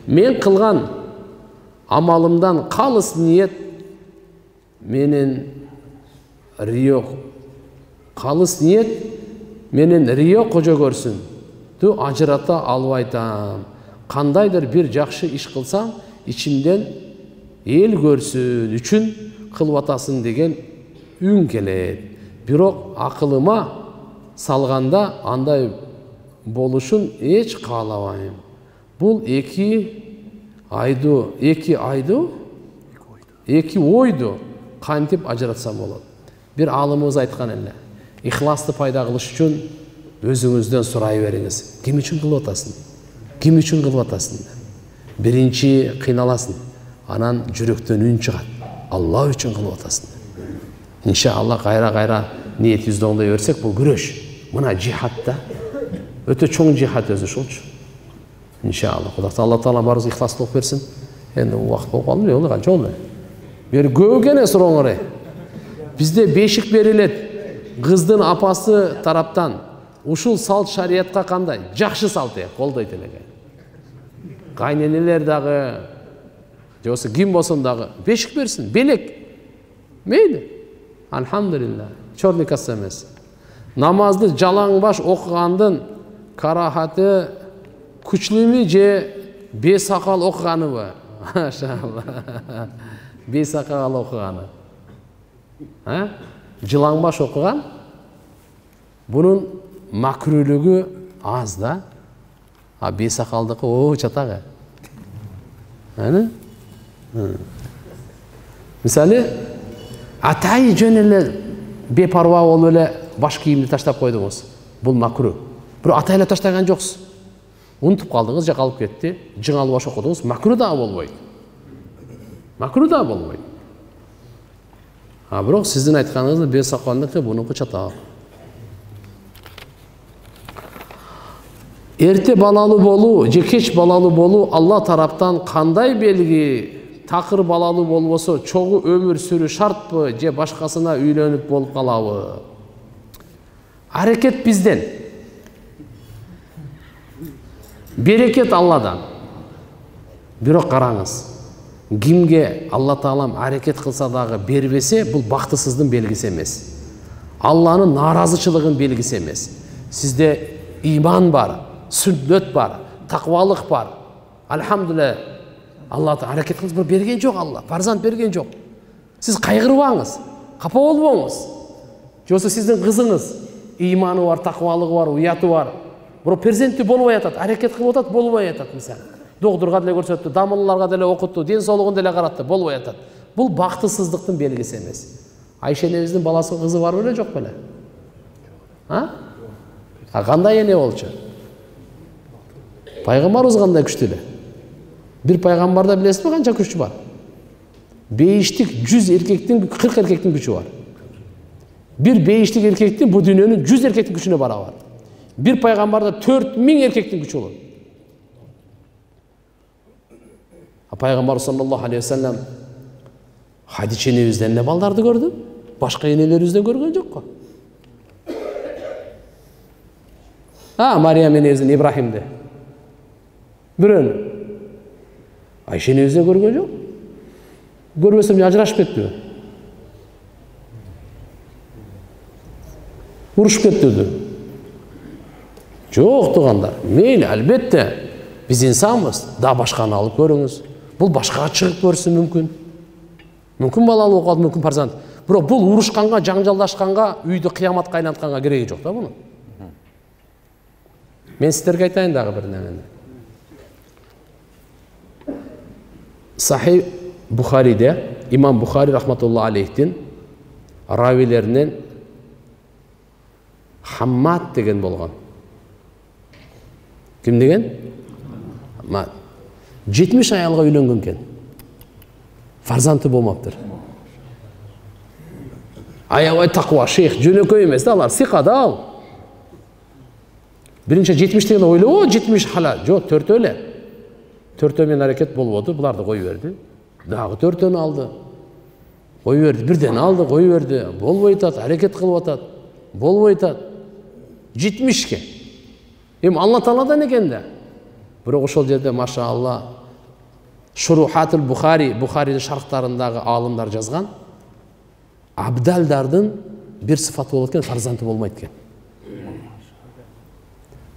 Мен кылган амалымдан калыс ниет менен рио калыс ниет менен рио кожо көрсүн ту ажырата албайтам. Кандайдыр бир жакшы иш кылсам ичимден эл көрсүн үчүн кылып атасың деген үн келет. Бирок акылыма салганда андай болушун эч каалабайм. Бул эки ойду кантип ажыратсам болот. Бир алымыбыз айткан эле. Ихласты пайда кылыш үчүн өзүңүздөн сурай бериңиз. Ким үчүн кылып атасың? Ким үчүн кылып атасың? Биринчи кыйналасың. Анан жүрөктөн үн чыгат. Алла үчүн кылып атасың. Иншалла кайра ниет жүздөңдөй берсек, бул күрөш. Мына жихадта өтө чоң жихад өзү ушулчу. Иншалла Кудайга Алла Таала барыбыз ихластуулук берсин. Энди убакыт болуп калды, жолу канча болду? Бери көбүгене сурооңор. Бизде бешик берилет. Кыздын апасы тараптан. Ушул салт шариятка кандай? Жакшы салт колдойт эле. Кайненелер дагы, жосу ким болсун дагы бешик берсин, белек. Мейли. Алхамдулилlah. Чорный каса эмес. Намазды жалаң баш окугандын карахаты күчлүүбү же бесакал окуганыбы? Машалла. Бесакал окуганы. Жалаң баш окуган бунун макрүүлүгү аз да. А бесакалдыкы о чатагы. Мисалы, атай жөн эле бепарва болуп эле баш кийимди таштап койдуңуз. Бул макру. Бирок атайлап таштаган жоксуз. Унутуп калдыңыз, же калып кетти. Жыңалып баш окудуңуз, макру да болбойт. Макру да болбойт. А бирок сиздин айтканыңыз бесакалдыкы бунуку чатак. Эрте балалуу болуу, же кеч балалуу болуу Алла тараптан кандай белги? Такыр балалуу болбосо чогуу өмүр сүрүү шартпы же башкасына үйлөнүп болуп калабы? Аракет бизден. Берекет Алладан. Бирок караңыз. Кимге Алла Таалам аракет кылса дагы бербесе, бул бактысыздын белгиси эмес. Алланын нааразычылыгынын белгиси эмес. Сизде иман бар, сүннөт бар, таквалык бар. Алхамдулилlah. Алла аракет кылып берген жок Алла, фарзант берген жок. Сиз кайгырбаңыз, капа болбоңуз. Жосо сиздин кызыңыз иманы бар, таквалыгы бар, уяты бар. Бирок перзентти болбой атат, аракет кылып атат, болбой атат мисалы. Доктурга деле көрсөттү, дамылларга деле окутту, ден соолугун деле каратты, болбой атат. Бул бактысыздыктын белгиси эмес. Айша энебиздин баласы кызы бар беле, жок беле? Кандай эне болчу? Пайгамбарыбыз кандай күчтүү эле? Бир пайгамбарда билесизби канча күчү бар? Бейиштик 100 эркектин 40 эркектин күчү бар. Бир бейиштик эркектин бу дүйнөнүн 100 эркектин күчүнө барабар. Бир пайгамбарда 4000 эркектин күчү болот. Пайгамбар саллаллаху алейхи ва саллям Хадича энебизден эле балдарды көрдү. Башка энелерибизден көргөн жок го. Мариям энебизден Ибрахимди. Бирөөнү Айша энебизден көргөн жок. Көрбөсөм ажырашып кеттиби? Урушуп кеттиби? Жок тугандар. Мейли, албетте биз инсанбыз. Да башканы алып көрүңүз. Бул башкага чыгып көрсү мүмкүн. Мүмкүн балалуу калды, мүмкүн фарзант. Бирок бул урушканга, жаңжалдашканга, үйдү кыяматка айлантканга кереги жок да мунун. Мен сиздерге айтайын дагы бир нерсени. Сахih Бухариде имам Бухари рахматуллаху алейхтин равилеринен Хаммад деген болгон. Ким деген? Хаммад. 70 аялга үйлөнгөн экен. Фарзанты болмаптыр. Аябай таква, шейх, жөнөкөй эмес да, алар сика да ал. Биринчи 70 деген ойлоо, 70 халал. Жок, төртөө эле. Төртөө менен аракет болбоду, буларды кой берди. Дагы төртөнү алды. Кой берди, бирден алды, кой берди. Болбой атат, аракет кылып атат. Болбой атат. 70ке. Эми Алла Тааладан экен да. Бирок ошол жерде машалла Шурухатул Бухари, Бухаридің шарықтарындағы алымдар жазған, абдалдардың bir sıfatı болады екен, фарзанты болмайды екен.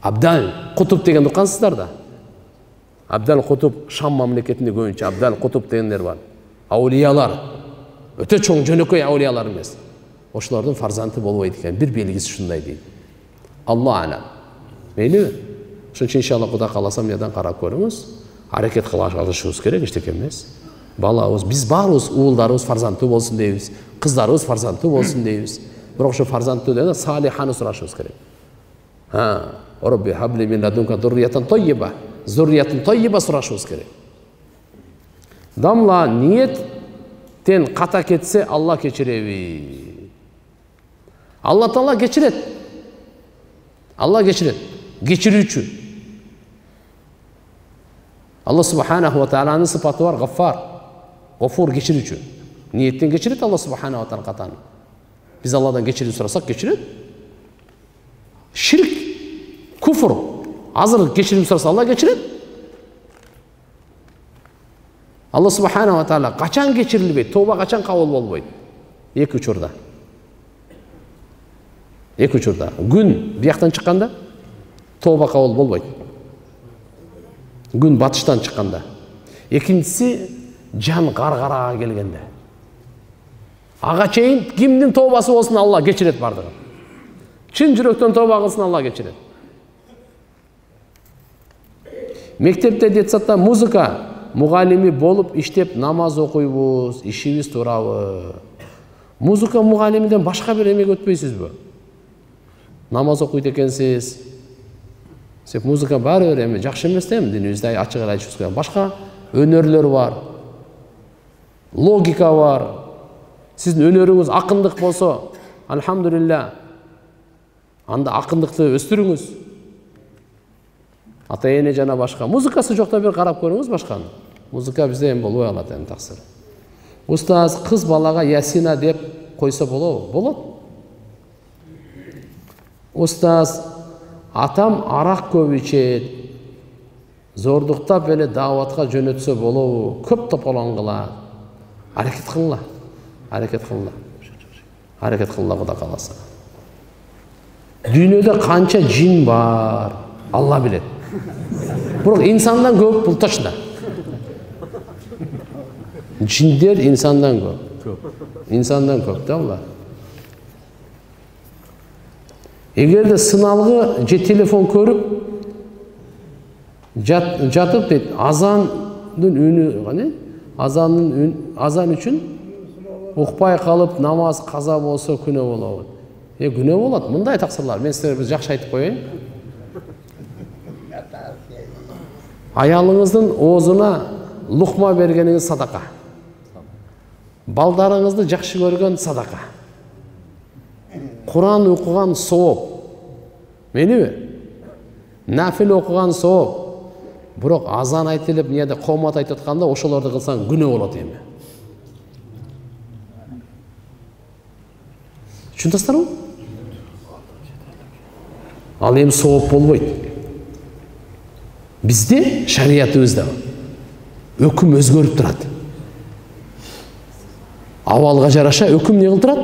Абдал Құтб деген ұққансыздар да. Абдал Құтб Шам мемлекетінде көбінше Абдал Құтб дегендер бар. Аулиялар, өте чоң жөнөкөй аулиялар емес. Ошолордун фарзанты болбойт экен. Бир белгиси ушундай дейт. Алла алам. Мейли? Ошон үчүн иншалла Кудай кааласа мыядан карап көрүңүз. Аракет кылышыбыз керек, эчтеке эмес. Балабыз, биз баарыбыз уулдарыбыз фарзанты болсун дейбиз, кыздарыбыз фарзанты болсун дейбиз. Бирок ошо фарзанты деген салиханы сурашыбыз керек. Робби хабли мин ладунка зурриятан тойиба. Зурриятан тойиба сурашыбыз керек. Дамла ниеттен ката кетсе Алла кечиреби. Алла Таала кечирет. Алла кечирет. Кечирүүчү. Алла Субханаху ва Тааланын сыпаты бар, Гаффар. Гафур кечирүүчү. Ниеттен кечирет Алла Субханаху ва Таала катаны. Biz Allah'dan geçirir sorarsak geçirir. Şirk, kufur, azırlık geçirir sorarsa Allah geçirir. Allah Subhanahu wa Taala kaçan geçirilmeydi, tövbe kaçan kabul olmaydı. Екі uçurda. Екі uçurda. Gün bir yaktan çıkkanda tövbe kabul olmaydı. Gün batıştan çıkkanda. İkincisi can gargaraga gelgende. Ağa çeyin kimdin tövbası olsun Allah geçiret bardığın. Çin жүрөктөн tövbe kılsın Allah geçiret. Мектепте детсатта музыка мұғалими болып иштеп намаз окуйбуз, ишибиз турабы. Музыка мұғалимиден башка бир эмек өтпөйсүзбү? Намаз окуйт экенсиз. Сеп музыка баары бир эме жакшы эмес да, динибизде ачык эле айтышыбыз керек. Башка өнөрлөр бар. Логика бар. Сиздин өнөрүңүз акындык болсо, алхамдулилля. Анда акындыкты өстүрүңүз. Ата эне жана башка. Музыкасы жокта бир карап көрүңүз башканы. Музыка бизде эми болбой калат эми таксыр. Устаз кыз балага Ясина деп койсо болобу? Болот. Устаз атам арак көп ичет. Зордуктап эле дааватка жөнөтсө болобу? Көп тополон кылат. Аракет кылыңла. Аракет кылыңла. Аракет кылыңла Кудай кааласа. Дүйнөдө канча жин бар? Алла билет. Бирок инсандан көп, бул точно. Жиндер инсандан көп. Инсандан көп да улар. Эгерде сыналгы же телефон көрүп жатып дейт, азандын үнү, кане? Азан үчүн укпай калып намаз каза болсо күнөө болобу? Күнөө болот. Мындай таксырлар. Мен силерге жакшы айтып коеюн. Аялыңыздын оозуна лукма бергениңиз садака. Балдарыңызды жакшы көргөн садака. Куран окуган сооп. Мениби? Нафил окуган сооп. Бирок азан айтылып, неде комат айтып атканда ошолорду кылсаң күнөө болот эми. Түшүндүңүзбү? Ал эми сооп болбойт. Bizde şariatımızda öküm özgörüp turат. Avalga жараша öküm ne kılып turат?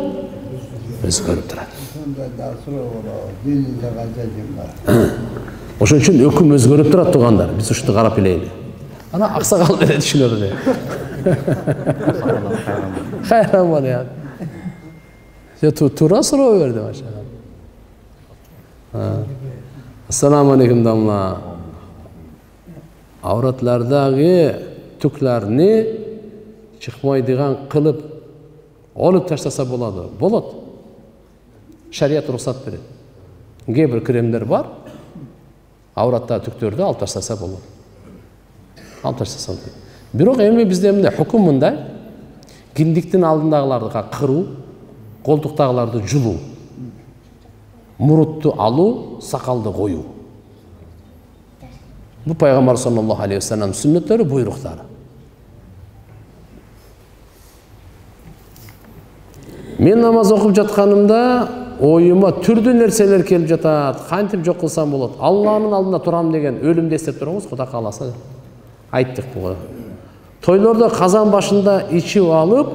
Özgörüp turат. Ошон үчүн öküm özgörüp turат тугандар. Биз ушуну карап элейли. Ана аксакал деле түшүнөр эле. Хайран бар ya. Ya тура суроо берди машалла. Assalamu alaykum damla. Avratlardagi tuklarni chiqmaydigan qilib olib tashlasa bo'ladi. Bo'ladi. Shariat ruxsat beradi. Bir kremler var. Avratda tuklarni olib tashlasa bo'ladi. Olib tashlasa bo'ladi. Biroq endi bizda endi hukm bunday. Kindiktin aldındagılарды qırуу, qo'ltiqdagılарды juluu, muruttu aluu, sakaldı qo'yuu. Bu Peygamber sallallahu aleyhi ve sellem sünnetleri, buyrukları. Men namaz okup жатканымда oyuma türlü nerseler kelip жатат. Kantip жок кылсам болот. Allah'ın алдында турам деген өлүмдү эстеп турабыз, Кудай кааласа. Айттык буга. Тойлордо казан башында ичип алып,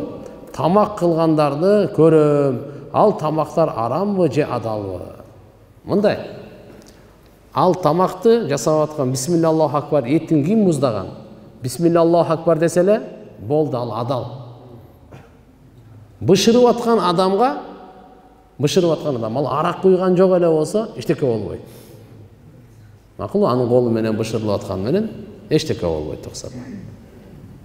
тамак кылгандарды көрөм. Ал тамактар арамбы же адалбы? Мындай. Ал тамакты жасап аткан бисмилля Аллаху акбар этин ким муздаган? Бисмилля Аллаху акбар деселе, болду, ал адал. Бышырып аткан адамга, ал арак куйган жок эле болсо, эчтеке болбойт. Макул, анын колу менен бышырылып аткан менен эчтеке болбойт, токсап.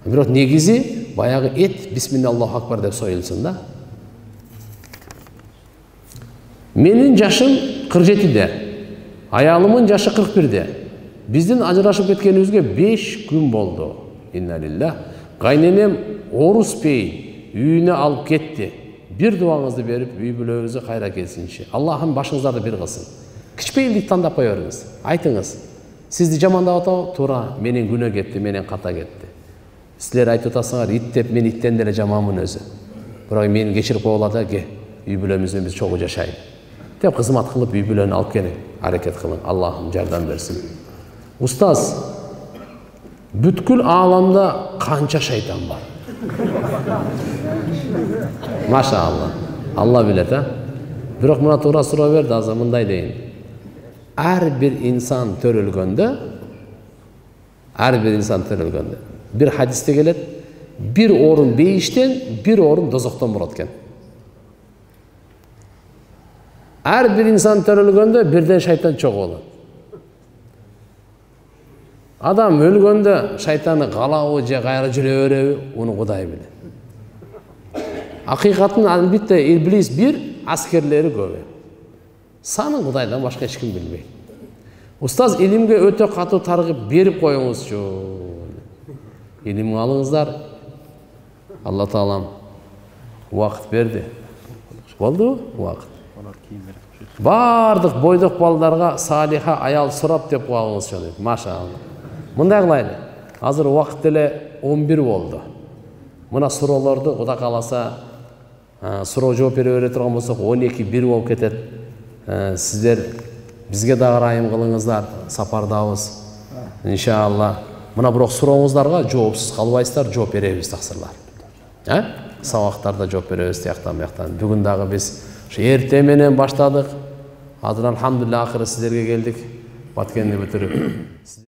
Бирок негизи баягы эт бисмилля Аллаху акбар деп союлсун да. Менин жашым 47-де. Аялымын жашы 41-де. Биздин ажырашып кеткенибизге 5 күн болду. Инна лиллах. Кайненем оруспей үйүнө алып кетти. Бир дуаңызды берип, үй бүлөбүзгө кайра келсинчи. Аллахым башыңыздарды бир кылсын. Кичпейилдик тандап кое бериңиз. Айтыңыз. Сизди жамандап атабы? Туура, менен күнөө кетти, менен ката кетти. Силер айтып атасыңар, ит деп мен иттен деле жаманмын өзү. Бирок мени кечирип кое болот ге. Үй бүлөбүздө биз чогуу жашайлы. Деп кызмат кылып үй бүлөнү алып келиң. Аракет кылың. Аллахым жардам берсин. Устаз, бүткүл ааламда канча шайтан бар? Машалла. Алла билет, а? Бирок мына туура суроо берди, азыр мындай дейин. Ар бир инсан төрөлгөндө, бир хадисте келет, бир орун бейиштен, бир орун дозоктон болот экен. Ар бир инсан төрөлгөндө бирден шайтан чогуу болот. Адам өлгөндө шайтаны калабы же кайра жүрө береби, уну Кудай билет. Акыйкатын албетте иблис бир, аскерлери көп. Санын Кудайдан башка эч ким билбейт. Устаз, илимге өтө катуу таргып берип коюңузчу. Илим алыңыздар. Алла Таалам убакыт берди. Болду убакыт. Бардык бойдок балдарга салиха аял сурап деп коюңузчу дейт. Машалла. Мындай кылайлы. Азыр убакыт деле 11 болду. Мына суроолорду Кудай кааласа суроо жооп бере турган болсок 12-1 болуп кетет. Сиздер бизге дагы ырайым кылыңыздар, сапардабыз. Иншалла. Мына бирок сурооңуздарга жоопсуз калбайсыздар, жооп беребиз таксырлар. Сабактарда жооп беребиз тияктан бияктан. Бүгүн дагы биз эрте менен баштадык. Азыр алхамдулилlah акыры сиздерге келдик. Баткенди бүтүрүп.